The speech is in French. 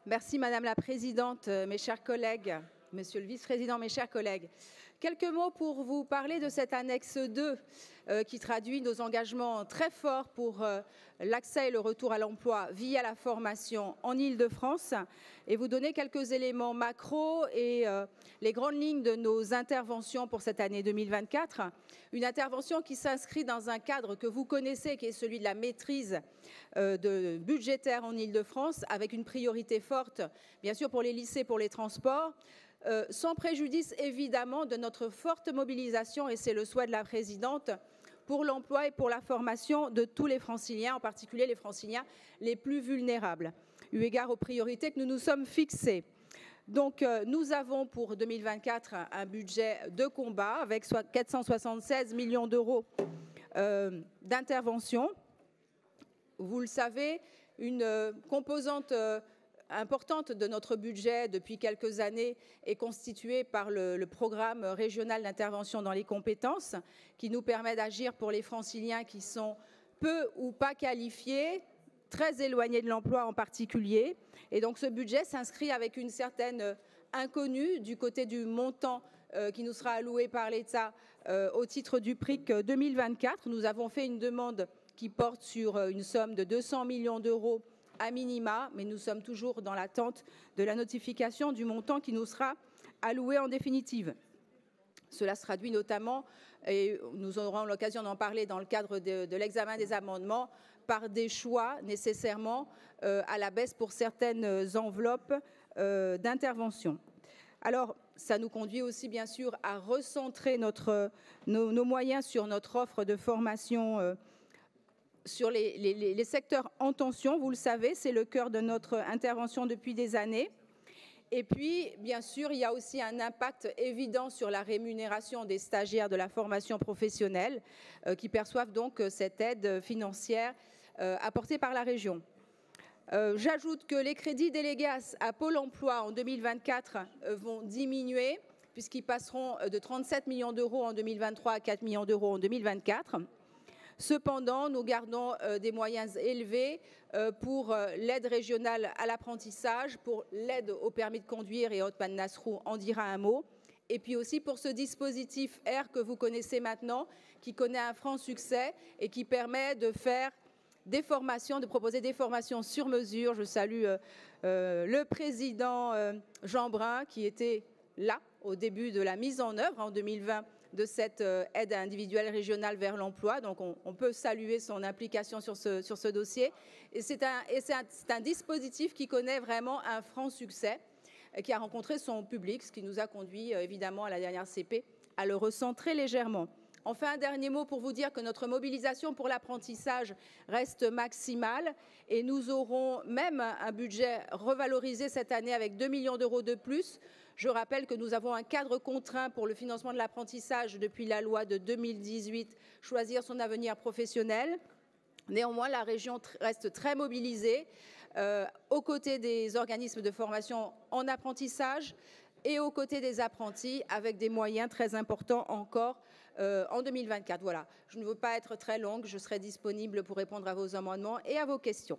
Merci Madame la Présidente, mes chers collègues, Monsieur le Vice-président, mes chers collègues. Quelques mots pour vous parler de cette annexe 2 qui traduit nos engagements très forts pour l'accès et le retour à l'emploi via la formation en Île-de-France et vous donner quelques éléments macro et les grandes lignes de nos interventions pour cette année 2024. Une intervention qui s'inscrit dans un cadre que vous connaissez, qui est celui de la maîtrise budgétaire en Île-de-France, avec une priorité forte, bien sûr, pour les lycées, pour les transports, sans préjudice évidemment de notre forte mobilisation, et c'est le souhait de la présidente, pour l'emploi et pour la formation de tous les franciliens, en particulier les franciliens les plus vulnérables, eu égard aux priorités que nous nous sommes fixées. Donc nous avons pour 2024 un budget de combat avec 476 millions d'euros d'intervention. Vous le savez, une composante importante de notre budget depuis quelques années est constituée par le programme régional d'intervention dans les compétences qui nous permet d'agir pour les franciliens qui sont peu ou pas qualifiés, très éloignés de l'emploi en particulier. Et donc ce budget s'inscrit avec une certaine inconnue du côté du montant qui nous sera alloué par l'État au titre du PRIC 2024. Nous avons fait une demande qui porte sur une somme de 200 millions d'euros à minima, mais nous sommes toujours dans l'attente de la notification du montant qui nous sera alloué en définitive. Cela se traduit notamment, et nous aurons l'occasion d'en parler dans le cadre de l'examen des amendements, par des choix nécessairement à la baisse pour certaines enveloppes d'intervention. Alors, ça nous conduit aussi bien sûr à recentrer nos moyens sur notre offre de formation sur les secteurs en tension. Vous le savez, c'est le cœur de notre intervention depuis des années. Et puis, bien sûr, il y a aussi un impact évident sur la rémunération des stagiaires de la formation professionnelle qui perçoivent donc cette aide financière apportée par la région. J'ajoute que les crédits délégués à Pôle emploi en 2024 vont diminuer puisqu'ils passeront de 37 millions d'euros en 2023 à 4 millions d'euros en 2024. Cependant, nous gardons des moyens élevés pour l'aide régionale à l'apprentissage, pour l'aide au permis de conduire, et Othman Nasrou en dira un mot, et puis aussi pour ce dispositif R que vous connaissez maintenant, qui connaît un franc succès et qui permet de faire des formations, de proposer des formations sur mesure. Je salue le président Jean Brun qui était là au début de la mise en œuvre en 2020 de cette aide individuelle régionale vers l'emploi. Donc on peut saluer son implication sur ce dossier. Et c'est un dispositif qui connaît vraiment un franc succès, qui a rencontré son public, ce qui nous a conduit évidemment à la dernière CP à le recentrer légèrement. Enfin, un dernier mot pour vous dire que notre mobilisation pour l'apprentissage reste maximale et nous aurons même un budget revalorisé cette année avec 2 millions d'euros de plus. Je rappelle que nous avons un cadre contraint pour le financement de l'apprentissage depuis la loi de 2018, Choisir son avenir professionnel. Néanmoins, la région reste très mobilisée aux côtés des organismes de formation en apprentissage et aux côtés des apprentis avec des moyens très importants encore en 2024. Voilà, je ne veux pas être très longue, je serai disponible pour répondre à vos amendements et à vos questions.